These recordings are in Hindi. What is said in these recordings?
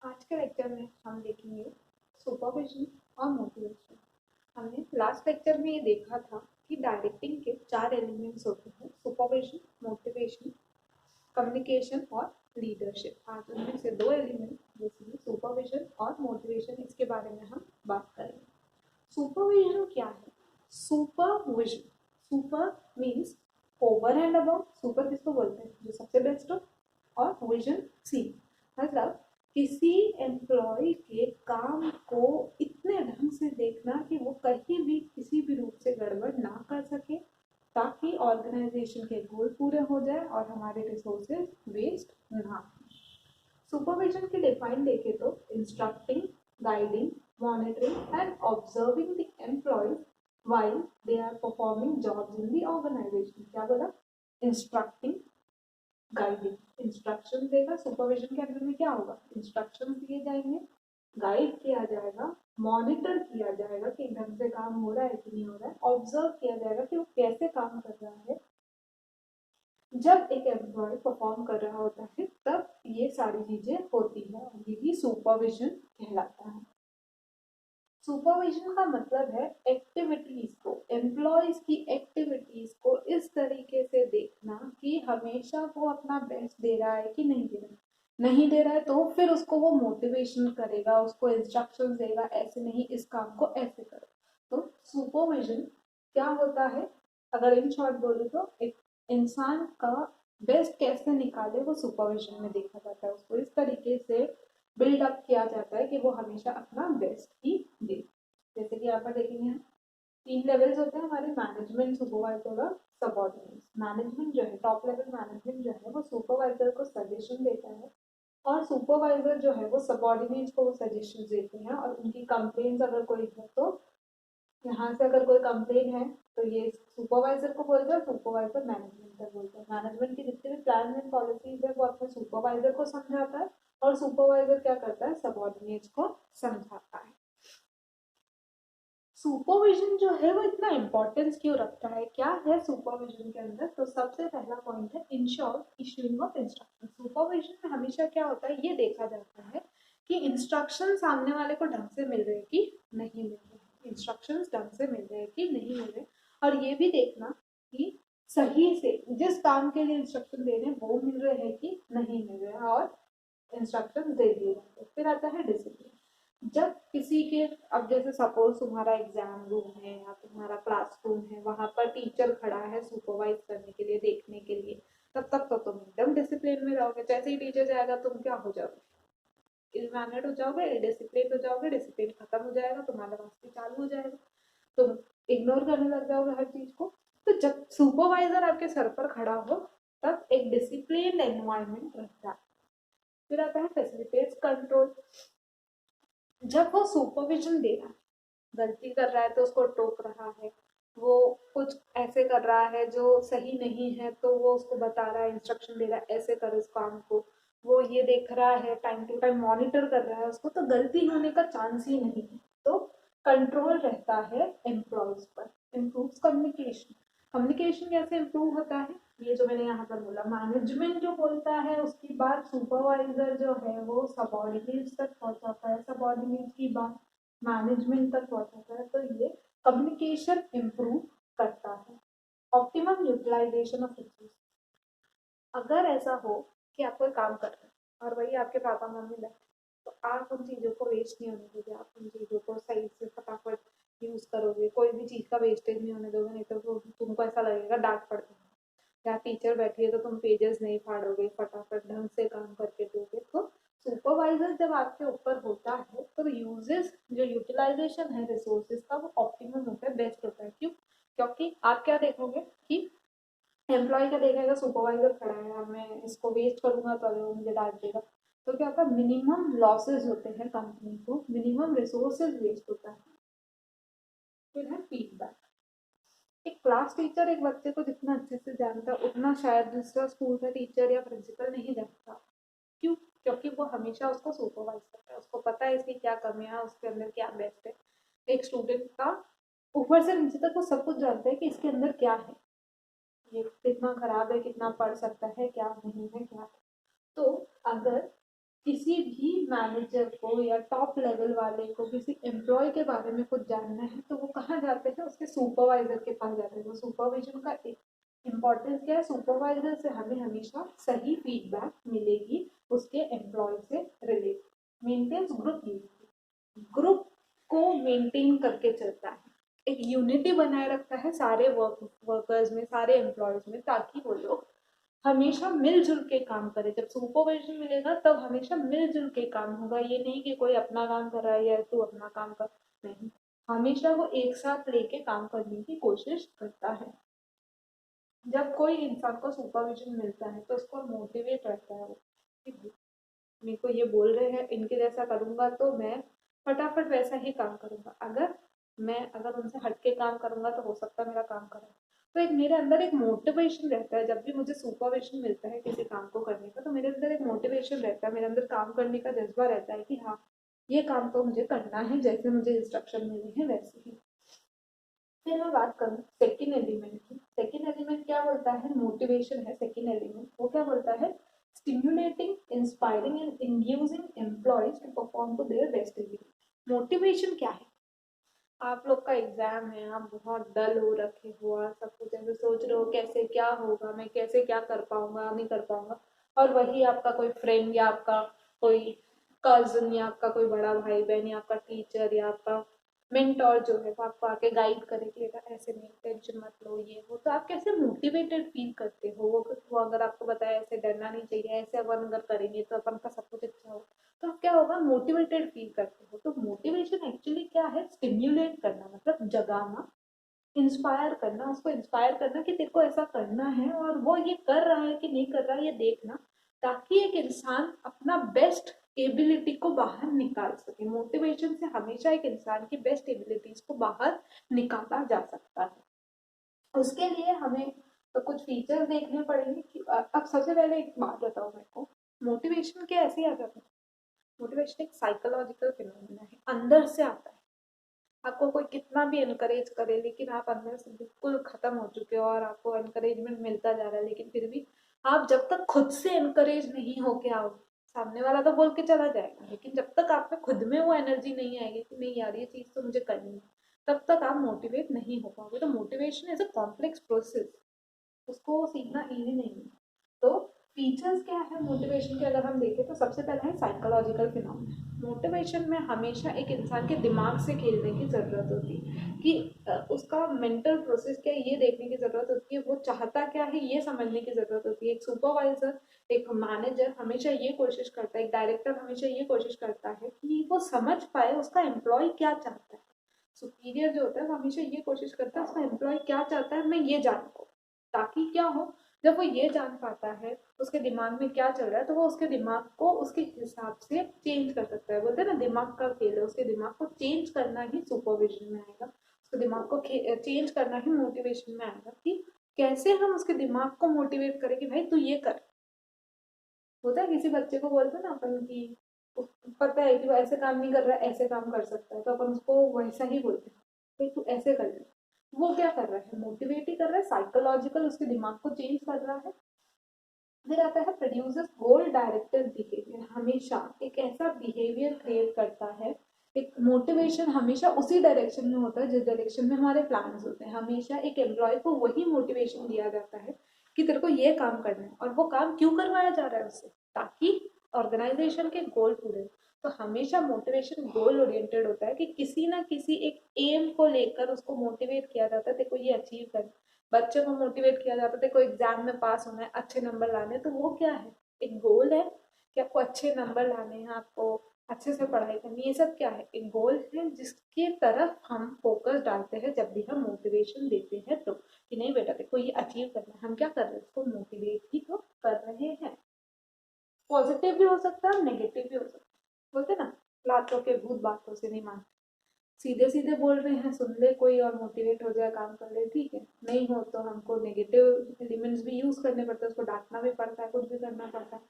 आज के लेक्चर में हम देखेंगे सुपरविजन और मोटिवेशन। हमने लास्ट लेक्चर में ये देखा था कि डायरेक्टिंग के 4 एलिमेंट्स होते हैं: सुपरविजन, मोटिवेशन, कम्युनिकेशन और लीडरशिप। आज उनमें से 2 एलिमेंट जैसे सुपरविजन और मोटिवेशन, इसके बारे में हम बात करेंगे। सुपरविजन क्या है? Supervision, super means over and above. Super किसको बोलते हैं? जो सबसे बेस्ट हो। और विजन सी मतलब किसी एम्प्लॉय के काम को इतने ढंग से देखना कि वो कहीं भी किसी भी रूप से गड़बड़ ना कर सके, ताकि ऑर्गेनाइजेशन के गोल पूरे हो जाए और हमारे रिसोर्सेज वेस्ट ना हो। सुपरविजन की डिफाइन देखें तो instructing, guiding, monitoring and observing the employees while they are performing jobs in the organization। क्या बोला? इंस्ट्रक्टिंग, गाइडिंग, इंस्ट्रक्शन देगा। सुपरविजन के अंदर में क्या होगा? इंस्ट्रक्शन दिए जाएंगे, गाइड किया जाएगा, मॉनिटर किया जाएगा कि ढंग से काम हो रहा है कि नहीं हो रहा है, ऑब्जर्व किया जाएगा कि वो कैसे काम कर रहा है। जब एक एम्प्लॉय परफॉर्म कर रहा होता है तब ये सारी चीजें होती है, यही सुपरविजन कहलाता है। सुपरविजन का मतलब है एक्टिविटीज को, एम्प्लॉयज की एक्टिविटीज को इस तरीके से देखना कि हमेशा वो अपना बेस्ट दे रहा है कि नहीं दे रहा है। नहीं दे रहा है तो फिर उसको वो मोटिवेशन करेगा, उसको इंस्ट्रक्शंस देगा, ऐसे नहीं, इस काम को ऐसे करो। तो सुपरविजन क्या होता है? अगर इन शॉर्ट बोले तो एक इंसान का बेस्ट कैसे निकाले वो सुपरविजन में देखा जाता है। उसको इस तरीके से बिल्डअप किया जाता है कि वो हमेशा अपना बेस्ट ही दे। जैसे कि यहाँ पर देखेंगे, 3 लेवल्स होते हैं हमारे: मैनेजमेंट, सुपरवाइजर और सबऑर्डिनेट्स। मैनेजमेंट जो है, टॉप लेवल मैनेजमेंट जो है वो सुपरवाइजर को सजेशन देता है, और सुपरवाइजर जो है वो सबऑर्डिनेट्स को वो सजेशन देते हैं। और उनकी कंप्लेंट्स अगर कोई है तो यहाँ से अगर कोई कंप्लेन है तो ये सुपरवाइजर को बोलते हैं, सुपरवाइजर मैनेजमेंट को बोलते हैं। मैनेजमेंट की जितने भी प्लान एंड पॉलिसीज है वो अपने सुपरवाइजर को समझाता है, और सुपरवाइजर क्या करता है? सबऑर्डिनेट्स को समझाता है। सुपरविजन जो है वो इतना इंपॉर्टेंस क्यों रखता है? क्या है सुपरविजन के अंदर? तो सबसे पहला पॉइंट है ensure issuing of instruction. Supervision में हमेशा क्या होता है, ये देखा जाता है कि इंस्ट्रक्शन सामने वाले को ढंग से मिल रहे कि नहीं मिल रहे, इंस्ट्रक्शंस ढंग से मिल रहे कि नहीं मिल रहे, और ये भी देखना कि सही से जिस काम के लिए इंस्ट्रक्शन दे रहे हैं वो मिल रहे हैं कि नहीं मिल रहे हैं, और इंस्ट्रक्शन दे दिए जाते हैं। फिर आता है डिसिप्लिन। जब किसी के, अब जैसे सपोज तुम्हारा एग्जाम रूम है या तुम्हारा क्लासरूम है, वहां पर टीचर खड़ा है सुपरवाइज करने के लिए, देखने के लिए, तब तक तो तुम एकदम डिसिप्लिन में रहोगे। जैसे ही टीचर जाएगा तुम क्या हो जाओगे? इल मैनर्ड हो जाओगे, डिसिप्लिन हो जाओगे, डिसिप्लिन खत्म हो जाएगा, तुम्हारा वास्ते चालू हो जाएगा, तुम इग्नोर करने लग जाओगे हर चीज को। तो जब सुपरवाइजर आपके सर पर खड़ा हो तब एक डिसिप्लिन एनवायरमेंट रहता है। फिर आता है फैसिलिटेट्स कंट्रोल। जब वो सुपरविजन दे रहा है, गलती कर रहा है तो उसको टोक रहा है, वो कुछ ऐसे कर रहा है जो सही नहीं है तो वो उसको बता रहा है, इंस्ट्रक्शन दे रहा है ऐसे कर इस काम को, वो ये देख रहा है, टाइम टू टाइम मॉनिटर कर रहा है उसको, तो गलती होने का चांस ही नहीं है। तो कंट्रोल रहता है एम्प्लॉयज पर। Improve communication. कम्युनिकेशन कैसे इम्प्रूव होता है? ये जो मैंने यहाँ पर बोला, मैनेजमेंट जो बोलता है उसकी बात सुपरवाइजर जो है वो सबऑर्डिनेट्स तक पहुंचाता है, सबऑर्डिनेट की बात मैनेजमेंट तक पहुंचाता है। तो ये कम्युनिकेशन इम्प्रूव करता है। Optimum utilisation of resource. अगर ऐसा हो कि आप कोई काम कर रहे हैं और वही आपके पापा मम्मी बैठे, तो आप उन चीज़ों को वेस्ट नहीं होने दोगे, आप उन चीज़ों को सही से फटाफट यूज़ करोगे, कोई भी चीज़ का वेस्टेज नहीं होने दोगे, नहीं तो तुमको ऐसा लगेगा डांट पड़ती है। या टीचर बैठी है तो तुम पेजेस नहीं फाड़ोगे, फटाफट ढंग से काम करके दोगे। तो सुपरवाइजर जब आपके ऊपर होता है तो यूजेस, जो यूटिलाइजेशन है रिसोर्सेज का, वो ऑप्टिमम होता है, बेस्ट होता है। क्यों? क्योंकि आप क्या देखोगे कि एम्प्लॉय क्या देखेगा, सुपरवाइजर खड़ा है, मैं इसको वेस्ट करूंगा तो वो मुझे डांट देगा। तो क्या होता है, मिनिमम लॉसेज होते हैं कंपनी को, मिनिमम रिसोर्सेज वेस्ट होता है। फिर है फीडबैक। एक क्लास टीचर एक बच्चे को जितना अच्छे से जानता है उतना शायद दूसरा स्कूल का टीचर या प्रिंसिपल नहीं जानता। क्यों? क्योंकि वो हमेशा उसको सुपरवाइज करता है, उसको पता है इसकी क्या कमियां है, उसके अंदर क्या बेस्ट है। एक स्टूडेंट का ऊपर से नीचे तक वो सब कुछ जानता है कि इसके अंदर क्या है, ये कितना खराब है, कितना पढ़ सकता है, क्या नहीं है, क्या है। तो अगर किसी भी मैनेजर को या टॉप लेवल वाले को किसी एम्प्लॉय के बारे में कुछ जानना है तो वो कहाँ जाते हैं, उसके सुपरवाइजर के पास जाते हैं। वो सुपरविजन का इम्पोर्टेंस क्या है, सुपरवाइजर से हमें हमेशा सही फीडबैक मिलेगी उसके एम्प्लॉय से रिलेटेड। मेंटेन्स ग्रुप यूनिटी, ग्रुप को मेंटेन करके चलता है, एक यूनिटी बनाए रखता है सारे वर्कर्स में, सारे एम्प्लॉयज में, ताकि वो लोग हमेशा मिलजुल के काम करे। जब सुपरविजन मिलेगा तब हमेशा मिलजुल के काम होगा, ये नहीं कि कोई अपना काम कर रहा है या तू अपना काम कर, नहीं, हमेशा वो एक साथ लेके काम करने की कोशिश करता है। जब कोई इंसान को सुपरविजन मिलता है तो उसको मोटिवेट रहता है कि मेरे को ये बोल रहे हैं, इनके जैसा करूंगा तो मैं फटाफट वैसा ही काम करूंगा। अगर उनसे हट के काम करूंगा तो हो सकता है मेरा काम करे। तो एक मेरे अंदर एक मोटिवेशन रहता है, जब भी मुझे सुपरविजन मिलता है किसी काम को करने का तो मेरे अंदर एक मोटिवेशन रहता है, मेरे अंदर काम करने का जज्बा रहता है कि हाँ ये काम तो मुझे करना है, जैसे मुझे इंस्ट्रक्शन मिले हैं वैसे ही। फिर मैं बात करूँ सेकेंड एलिमेंट की। सेकेंड एलिमेंट क्या बोलता है, मोटिवेशन है सेकेंड एलिमेंट। वो क्या बोलता है, stimulating, inspiring and inducing employees to perform to their best ability. Motivation क्या है, आप लोग का एग्जाम है, आप बहुत डल हो रखे हो, आप सब कुछ ऐसे सोच रहे हो कैसे क्या होगा, मैं कैसे क्या कर पाऊंगा नहीं कर पाऊंगा, और वही आपका कोई फ्रेंड या आपका कोई कजन या आपका कोई बड़ा भाई बहन या आपका टीचर या आपका मेंटोर जो है वो आपको आके गाइड करे कि बेटा ऐसे नहीं, टेंशन मत लो, ये वो, तो आप कैसे मोटिवेटेड फील करते हो। वो अगर आपको बताया ऐसे डरना नहीं चाहिए, ऐसे अपन अगर करेंगे तो अपन का सब कुछ अच्छा हो, तो क्या होगा, मोटिवेटेड फील करते हो। तो मोटिवेशन एक्चुअली क्या है, स्टिम्युलेट करना, मतलब जगाना, इंस्पायर करना, उसको इंस्पायर करना कि तेरे को ऐसा करना है और वो ये कर रहा है कि नहीं कर रहा है ये देखना, ताकि एक इंसान अपना बेस्ट एबिलिटी को बाहर निकाल सके। मोटिवेशन से हमेशा एक इंसान की बेस्ट एबिलिटीज को बाहर निकाला जा सकता है। उसके लिए हमें तो कुछ फीचर्स देखने पड़ेंगे कि अब सबसे पहले एक बात बताओ मेरे को, मोटिवेशन क्या ऐसे ही आ जाता है। मोटिवेशन एक साइकोलॉजिकल फिनोमेना है, अंदर से आता है। आपको कोई कितना भी इनकरेज करे लेकिन आप अंदर से बिल्कुल खत्म हो चुके हो और आपको इनकरेजमेंट मिलता जा रहा है, लेकिन फिर भी आप जब तक खुद से इनकरेज नहीं होके आओ, सामने वाला तो बोल के चला जाएगा, लेकिन जब तक आप में खुद में वो एनर्जी नहीं आएगी कि नहीं यार ये चीज तो मुझे करनी है, तब तक आप मोटिवेट नहीं हो पाओगे। तो motivation is a complex process, उसको सीखना इजी नहीं है। तो फीचर्स क्या है मोटिवेशन के, अगर हम देखें तो सबसे पहला है साइकोलॉजिकल फिनोमेना। मोटिवेशन में हमेशा एक इंसान के दिमाग से खेलने की ज़रूरत होती है कि उसका मेंटल प्रोसेस क्या है ये देखने की ज़रूरत होती है, वो चाहता क्या है ये समझने की ज़रूरत होती है। एक सुपरवाइजर, एक मैनेजर हमेशा ये कोशिश करता है, एक डायरेक्टर हमेशा ये कोशिश करता है कि वो समझ पाए उसका एम्प्लॉय क्या चाहता है। सुपीरियर जो होता है वो हमेशा ये कोशिश करता है उसका एम्प्लॉय क्या चाहता है मैं ये जान पाऊँ, ताकि क्या हो, जब वो ये जान पाता है उसके दिमाग में क्या चल रहा है तो वो उसके दिमाग को उसके हिसाब से चेंज कर सकता है। बोलते हैं ना दिमाग का खेल है, उसके दिमाग को चेंज करना ही सुपरविजन में आएगा, उसके दिमाग को चेंज करना ही मोटिवेशन में आएगा कि कैसे हम उसके दिमाग को मोटिवेट करें कि भाई तू ये कर। होता है किसी बच्चे को बोलते हैं ना अपन की पता है कि वो ऐसे काम नहीं कर रहा है ऐसे काम कर सकता है, तो अपन उसको वैसा ही बोलते हैं कि तू ऐसे कर ले। वो क्या कर रहा है, मोटिवेट ही कर रहा है, साइकोलॉजिकल उसके दिमाग को चेंज कर रहा है। फिर आता है प्रोड्यूसर्स गोल डायरेक्टेड बिहेवियर, हमेशा एक ऐसा बिहेवियर क्रिएट करता है। एक मोटिवेशन हमेशा उसी डायरेक्शन में होता है जिस डायरेक्शन में हमारे प्लान्स होते हैं। हमेशा एक एम्प्लॉय को वही मोटिवेशन दिया जाता है कि तेरे को ये काम करना है, और वो काम क्यों करवाया जा रहा है उससे, ताकि ऑर्गेनाइजेशन के गोल पूरे। तो हमेशा मोटिवेशन गोल ओरिएंटेड होता है कि किसी ना किसी एक एम को लेकर उसको मोटिवेट किया जाता है, तेरे को ये अचीव करना। बच्चों को मोटिवेट किया जाता है, कोई एग्जाम में पास होना है, अच्छे नंबर लाने, तो वो क्या है, एक गोल है कि आपको अच्छे नंबर लाने हैं, आपको अच्छे से पढ़ाई करनी है, ये सब क्या है, एक गोल है जिसकी तरफ हम फोकस डालते हैं जब भी हम मोटिवेशन देते हैं। तो कि नहीं बेटा देखो ये अचीव करना है, हम क्या कर रहे हैं, उसको मोटिवेट ही तो कर रहे हैं। पॉजिटिव भी हो सकता है नेगेटिव भी हो सकता है। बोलते ना लातों के भूत बातों से नहीं मानते, सीधे सीधे बोल रहे हैं सुन ले कोई और मोटिवेट हो जाए काम कर ले, ठीक है, नहीं हो तो हमको नेगेटिव एलिमेंट्स भी यूज करने पड़ते हैं, उसको डांटना भी पड़ता है, कुछ भी करना पड़ता है।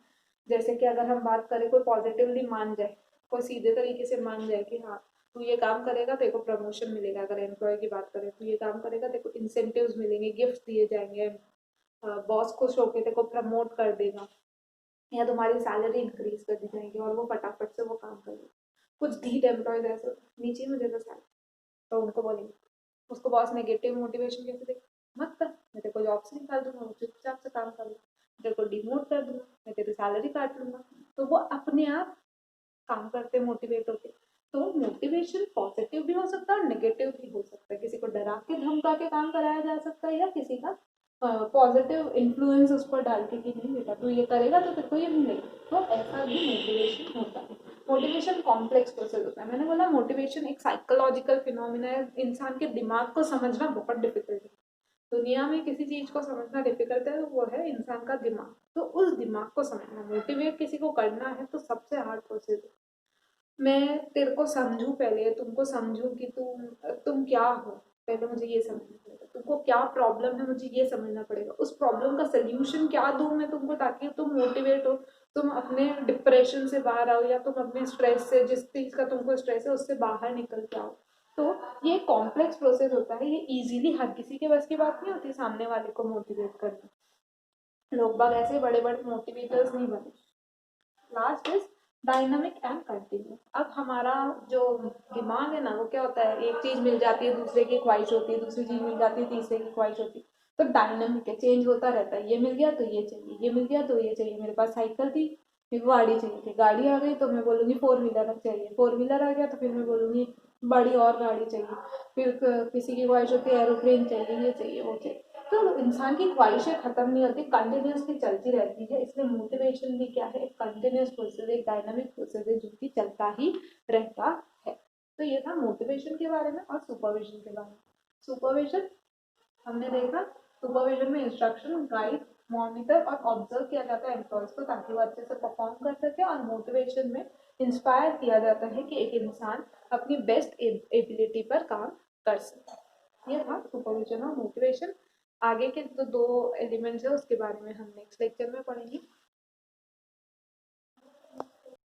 जैसे कि अगर हम बात करें कोई पॉजिटिवली मान जाए, कोई सीधे तरीके से मान जाए कि हाँ तू ये काम करेगा तेरे को प्रमोशन मिलेगा, अगर एम्प्लॉय की बात करें तू ये काम करेगा तेरे को इंसेंटिव्स मिलेंगे, गिफ्ट दिए जाएंगे, बॉस खुश होकर तेरे को प्रमोट कर देगा, या तुम्हारी सैलरी इंक्रीज कर दी जाएगी और वो फटाफट से वो काम करेंगे। कुछ धीट एम्प्लॉयज ऐसे होते हैं, नीचे मुझे तो सैलरी, तो उनको बोलेंगे, उसको बॉस नेगेटिव मोटिवेशन कैसे देगा, मत कर, मैं तेरे को जॉब से निकाल दूंगा, वो चुपचाप से काम कर लो, तेरे को डिमोट कर दूंगा, मैं तेरी सैलरी काट लूंगा। तो वो अपने आप काम करते मोटिवेट होते। तो मोटिवेशन पॉजिटिव भी हो सकता है और नेगेटिव भी हो सकता है, किसी को डरा के धमका के काम कराया जा सकता है, या किसी का पॉजिटिव इन्फ्लुएंस उस पर डाल के कि नहीं बेटा तू ये करेगा तो तेरे को ये मिलेगा, तो ऐसा भी मोटिवेशन होता है। मोटिवेशन कॉम्प्लेक्स प्रोसेस होता है, मैंने बोला मोटिवेशन एक साइकोलॉजिकल फिनोमिना है, इंसान के दिमाग को समझना बहुत डिफिकल्ट है। दुनिया में किसी चीज को समझना डिफिकल्ट है तो वो है इंसान का दिमाग, तो उस दिमाग को समझना, मोटिवेट किसी को करना है तो सबसे हार्ड प्रोसेस है। मैं तेरे को समझूं, पहले तुमको समझूं कि तुम क्या हो, पहले मुझे ये समझना पड़ेगा, तुमको क्या प्रॉब्लम है मुझे ये समझना पड़ेगा, उस प्रॉब्लम का सोल्यूशन क्या दूं मैं तुमको ताकि तुम मोटिवेट हो, तुम अपने डिप्रेशन से बाहर आओ, या तुम अपने स्ट्रेस से, जिस चीज का तुमको स्ट्रेस है उससे बाहर निकल के आओ। तो ये कॉम्प्लेक्स प्रोसेस होता है, ये इजीली हर किसी के बस की बात नहीं होती सामने वाले को मोटिवेट करना, लोग बाग ऐसे बड़े बड़े मोटिवेटर्स नहीं बने। Last is dynamic and continue. अब हमारा जो दिमाग है ना वो क्या होता है, एक चीज मिल जाती है दूसरे की ख्वाहिश होती है, दूसरी चीज मिल जाती है तीसरे की ख्वाहिश होती है, तो डायनामिक है, चेंज होता रहता है, ये मिल गया तो ये चाहिए, ये मिल गया तो ये चाहिए, मेरे पास साइकिल थी मेरे को गाड़ी चाहिए थी, गाड़ी आ गई तो मैं बोलूंगी फोर व्हीलर चाहिए, फोर व्हीलर आ गया तो फिर मैं बोलूंगी बड़ी और गाड़ी चाहिए, फिर किसी की ख्वाहिश होती है एरोप्लेन चाहिए, ये चाहिए वो चाहिए। तो इंसान की ख्वाहिशें खत्म नहीं होती, कंटिन्यूसली चलती रहती है, इसलिए मोटिवेशन भी क्या है, एक कंटिन्यूस प्रोसेस, एक डायनामिक प्रोसेस है जो कि चलता ही रहता है। तो ये था मोटिवेशन के बारे में और सुपरविजन के बारे में। सुपरविजन हमने देखा, सुपरविजन में इंस्ट्रक्शन, गाइड, मॉनिटर और ऑब्जर्व किया जाता है एम्प्लॉयज को ताकि वो अच्छे से परफॉर्म कर सके, और मोटिवेशन में इंस्पायर किया जाता है कि एक इंसान अपनी बेस्ट एबिलिटी पर काम कर सके। ये था सुपरविजन और मोटिवेशन। आगे के जो दो एलिमेंट्स है उसके बारे में हम नेक्स्ट लेक्चर में पढ़ेंगे।